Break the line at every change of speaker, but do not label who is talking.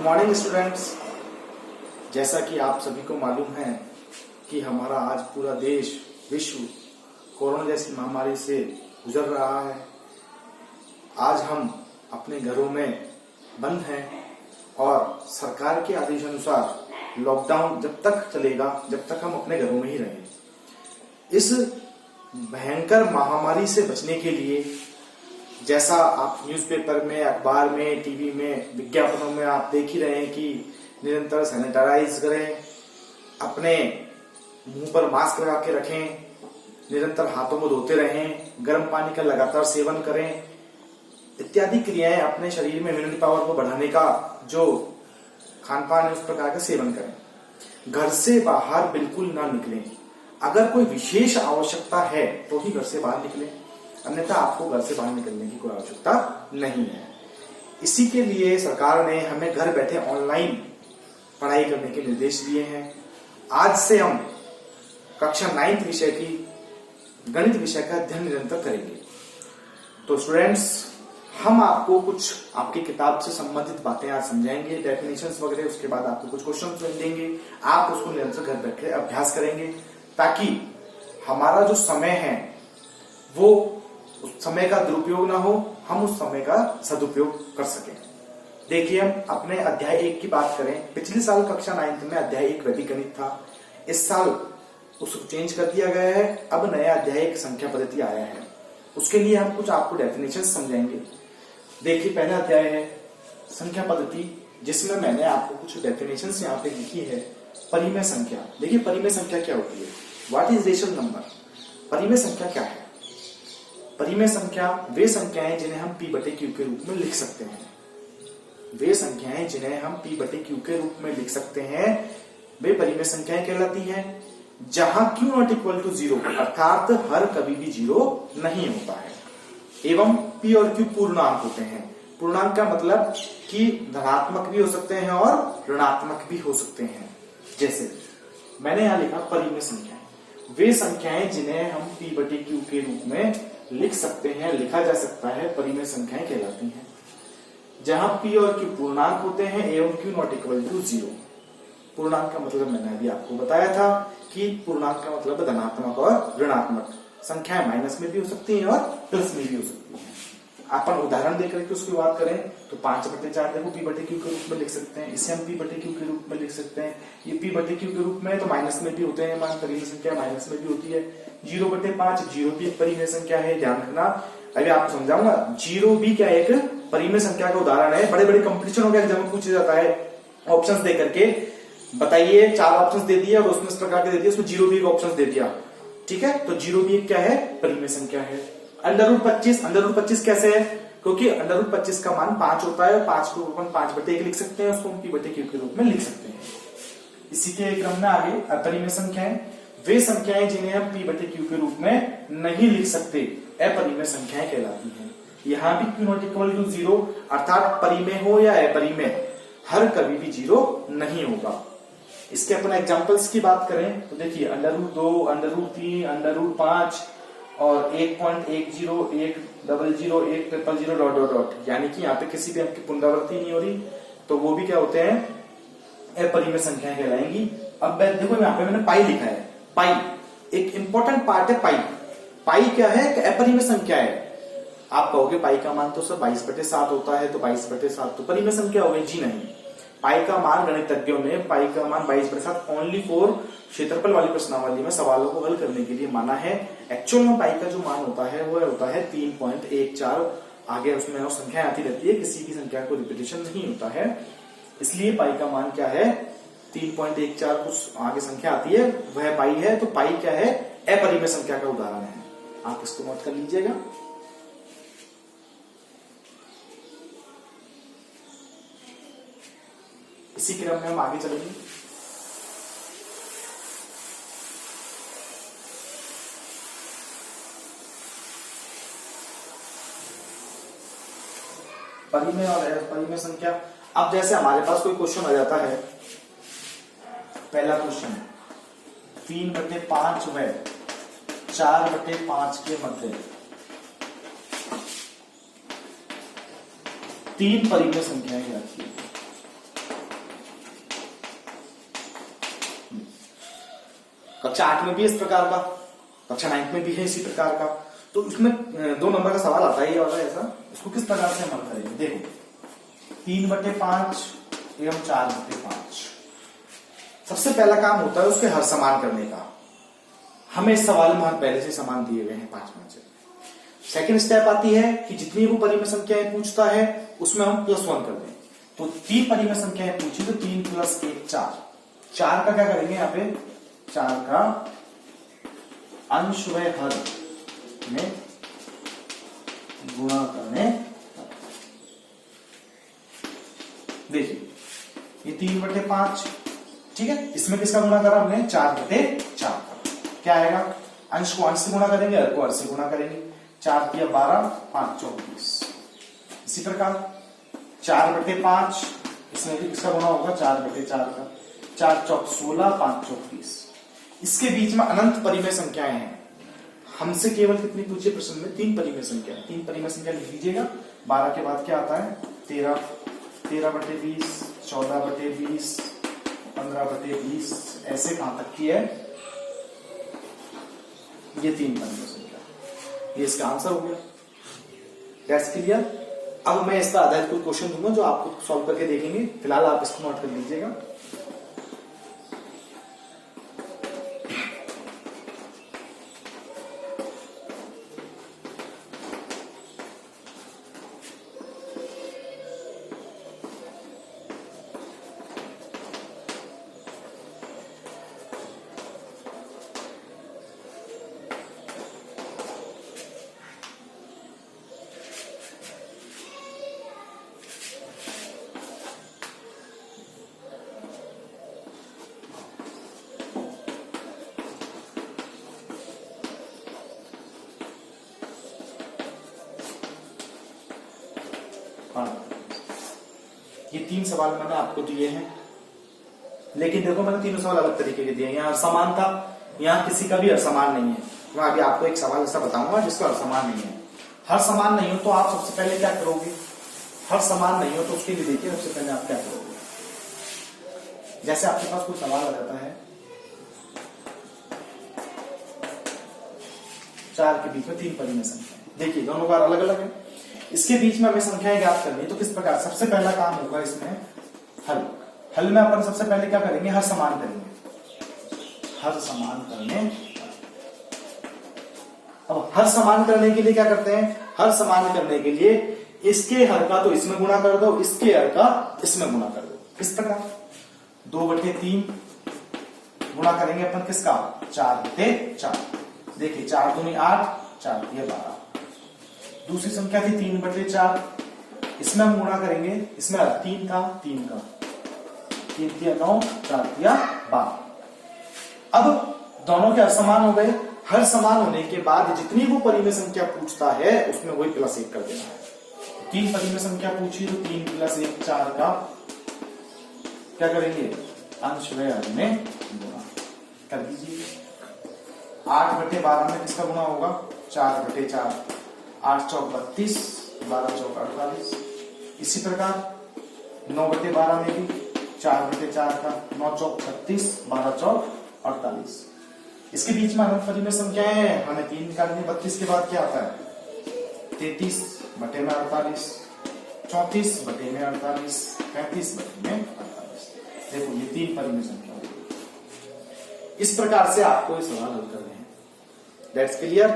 Morning students. जैसा कि आप सभी को मालूम है कि हमारा आज पूरा देश विश्व कोरोना जैसी महामारी से गुजर रहा है। आज हम अपने घरों में बंद हैं और सरकार के आदेश अनुसार लॉकडाउन जब तक चलेगा जब तक हम अपने घरों में ही रहें। इस भयंकर महामारी से बचने के लिए जैसा आप न्यूज़पेपर में, अखबार में, टीवी में, विज्ञापनों में आप देख ही रहे हैं कि निरंतर सैनिटाइज करें, अपने मुंह पर मास्क लगा के रखें, निरंतर हाथों को धोते रहें, गर्म पानी का लगातार सेवन करें, इत्यादि क्रियाएं अपने शरीर में इम्यूनिटी पावर को बढ़ाने का जो खान पान है उस प्रकार का सेवन करें। घर से बाहर बिल्कुल ना निकलें। अगर कोई विशेष आवश्यकता है तो ही घर से बाहर निकलें, अन्यथा आपको घर से बाहर निकलने की कोई आवश्यकता नहीं है। इसी के लिए सरकार ने हमें घर बैठे ऑनलाइन पढ़ाई करने के निर्देश दिए हैं। आज से हम कक्षा 9th विषय की गणित विषय का अध्ययन निरंतर करेंगे। तो स्टूडेंट्स, हम आपको कुछ आपकी किताब से संबंधित बातें आज समझाएंगे, डेफिनेशंस वगैरह। उसके बाद आपको कुछ क्वेश्चन देंगे, आप उसको निरंतर घर बैठे अभ्यास करेंगे ताकि हमारा जो समय है वो उस समय का दुरुपयोग ना हो, हम उस समय का सदुपयोग कर सकें। देखिए, हम अपने अध्याय 1 की बात करें। पिछले साल कक्षा 9th में अध्याय 1 वैदिक गणित था। इस साल उसको चेंज कर दिया गया है। अब नया अध्याय 1 संख्या पद्धति आया है। उसके लिए हम कुछ आपको डेफिनेशन समझाएंगे। देखिए, पहला अध्याय है संख्या पद्धति, जिसमें मैंने आपको कुछ डेफिनेशन यहाँ पे लिखी है। परिमेय संख्या। देखिए, परिमेय संख्या क्या होती है? What is rational number? परिमेय संख्या क्या है? परिमेय संख्या वे संख्याएं जिन्हें हम p/q के रूप में लिख सकते हैं। वे संख्याएं जिन्हें हम p/q के रूप में लिख सकते हैं वे परिमेय संख्याएं कहलाती हैं। जहां q नॉट इक्वल टू 0 अर्थात हर कभी भी 0 नहीं होता है, एवं p और q पूर्णांक होते हैं। पूर्णांक का मतलब कि धनात्मक भी हो सकते हैं और ऋणात्मक भी हो सकते हैं। जैसे मैंने यहां लिखा परिमेय संख्याएं, वे संख्याएं जिन्हें हम p/q के रूप में लिख सकते हैं, लिखा जा सकता है, परिमेय संख्याएं कहलाती हैं। जहां p और q पूर्णांक होते हैं एवं q नॉट इक्वल टू 0। पूर्णांक का मतलब मैंने अभी आपको बताया था कि पूर्णांक का मतलब धनात्मक और ऋणात्मक। संख्याएं माइनस में भी हो सकती हैं और प्लस में भी हो सकती हैं। अपन उदाहरण देकर के उसकी बात करें तो 5/4 देखो p/q के रूप में लिख सकते हैं। इसे हम p/q के रूप में लिख सकते हैं। ये p/q के रूप में तो माइनस में भी होते हैं, मान परिमेय संख्या माइनस में भी होती है। 0/5 0 भी एक परिमेय संख्या है, ध्यान रखना। अभी आपको समझाऊंगा। 0 भी क्या एक परिमेय संख्या का उदाहरण है। बड़े बड़े कंपटीशनों के एग्जाम में पूछा जाता है, ऑप्शंस दे करके बताइए, 4 ऑप्शंस दे दिए और उसमें इस प्रकार के दे दिए, उसमें 0 भी एक ऑप्शन दे दिया। ठीक है, तो 0 भी एक क्या है? परिमेय संख्या है। √25 कैसे है? क्योंकि √25 का मान 5 होता है। 5 को अपन 5/1 लिख सकते हैं, उसको हम p/q के रूप में लिख सकते हैं। इसी के क्रम में आगे अपरिमेय संख्याएं, वे संख्याएं जिन्हें हम p/q के रूप में नहीं लिख सकते, अपरिमेय संख्याएं कहलाती हैं। यहां भी q नॉट इक्वल टू 0 अर्थात परिमेय हो या अपरिमेय, हर कभी भी 0 नहीं होगा। इसके अपन एग्जांपल्स की बात करें तो देखिए, √2, √3, √5 और 1.10, 100, 100, डॉट डॉट डॉट, यानी कि यहाँ पे किसी भी अंक की पुनरावृत्ति नहीं हो रही, तो वो भी क्या होते हैं? अपरिमेय संख्याएं कहलाएंगी। अब देखो, यहाँ पे मैंने पाई लिखा है। पाई एक इंपॉर्टेंट पार्ट है। पाई क्या है? अपरिमेय संख्या है। आप कहोगे पाई का मान तो सब 22/7 होता है, तो 22/7 तो परिमेय संख्या हो गई। जी नहीं, पाई का मान गणितज्ञों ने पाई का मान 22/7 ओनली फॉर क्षेत्रफल वाली प्रश्नावली में सवालों को हल करने के लिए माना है। एक्चुअल में पाई का जो मान होता है वो होता है 3.14। आगे उसमें और संख्या आती रहती है, किसी भी संख्या को रिपीटेशन नहीं होता है, इसलिए पाई का मान क्या है? 3.14। कुछ आगे संख्या आती है वह पाई है। तो पाई क्या है? अपरिमेय संख्या का उदाहरण है। आप इसको नोट कर लीजिएगा। इसी क्रम में हम आगे चलेंगे। परिमेय और अपरिमेय संख्या। अब जैसे हमारे पास कोई क्वेश्चन आ जाता है, पहला क्वेश्चन 3/5 व 4/5 के मध्य 3 परिमेय संख्याएं रखी। कक्षा 8 में भी इस प्रकार का, कक्षा 9 में भी है इसी प्रकार का। तो उसमें 2 नंबर का सवाल आता है ये वाला ऐसा, इसको किस प्रकार से हम हल करेंगे। देखो 3/5 एवं 4/5। सबसे पहला काम होता है उसके हर समान करने का। हमें इस सवाल में हम पहले से समान दिए गए हैं 5 में से। सेकंड स्टेप आती है कि जितनी वो परिमेय संख्याएं पूछता है उसमें हम +1 कर दें। तो 3 परिमेय संख्याएं पूछी तो 3 + 1 4। 4 का क्या करेंगे यहाँ पे, 4 का अंश व हर में गुणा करने। देखिए ये 3/5, ठीक है। इसमें किसका गुणा करा हमने, 4/4 का। क्या आएगा, अंश को अंश से गुणा करेंगे, हर को हर से गुणा करेंगे। 4 × 12 5 × 24। इसी प्रकार 4/5 इसमें भी किसका गुणा होगा, 4/4 का। 4 × 16 5 × 20। इसके बीच में अनंत परिमेय संख्याएं हैं। हमसे केवल कितनी पूछी प्रश्न में, 3 परिमेय संख्या। 3 परिमेय संख्या लिख लीजिएगा। 12 के बाद क्या आता है, 13, 13/20, 14/20, 15/20, ऐसे कहां तक की है, ये 3 परिमेय संख्या। ये इसका आंसर हो गया। That's clear. अब मैं इसका आधारित कोई क्वेश्चन दूंगा जो आपको सॉल्व करके देखेंगे। फिलहाल आप इसको नोट कर लीजिएगा। ये 3 सवाल मैंने आपको दिए हैं, लेकिन देखो मैंने तीनों सवाल अलग तरीके के दिए। यहाँ समान था, यहाँ किसी का भी हर समान नहीं है। मैं अभी आपको एक सवाल ऐसा बताऊंगा जिसका हर समान नहीं है। हर समान नहीं हो तो आप सबसे पहले क्या करोगे, हर समान नहीं हो तो उसके लिए देखिए सबसे पहले आप क्या करोगे। जैसे आपके पास कोई सवाल आ जाता है, 4 के बीच में 3 परिमेय संख्या, देखिए दोनों बार अलग अलग है। इसके बीच में हमें संख्याएं ज्ञात करनी है। तो किस प्रकार, सबसे पहला काम होगा इसमें हल। हल में अपन सबसे पहले क्या करेंगे, हर समान करेंगे। हर समान करने। अब हर समान करने के लिए क्या करते हैं, हर समान करने के लिए इसके हर का तो इसमें गुणा कर दो, इसके हर का इसमें गुणा कर दो। किस प्रकार, 2/3 गुणा करेंगे अपन किसका, 4/4। देखिए 4 दूनी 8, 4 × 12। दूसरी संख्या थी 3/4, इसमें हम गुणा करेंगे, इसमें 3 था, 3 का 3 × 9, 4 × 12। अब दोनों के हर समान हो गए। हर समान होने के बाद जितनी वो परिमेय संख्या पूछता है उसमें वही +1 कर देना है। 3 परिमेय संख्या पूछी तो 3 + 1 4 का क्या करेंगे, अंश व हर में गुणा कर दीजिए। 8/12 में किसका गुणा होगा, 4/4। 8 × 32, 12 × 48। इसी प्रकार 9/12 में भी 4/4 का, 9 × 36, 12 × 48। इसके बीच में अनंत परिमेय संख्याएं हैं, हमें 3 निकालनी है। 32 के बाद क्या आता है, 33/48, 34/48, 35/48। देखो ये 3 परिमेय संख्या। इस प्रकार से आपको ये सवाल हल करने हैं। That's clear.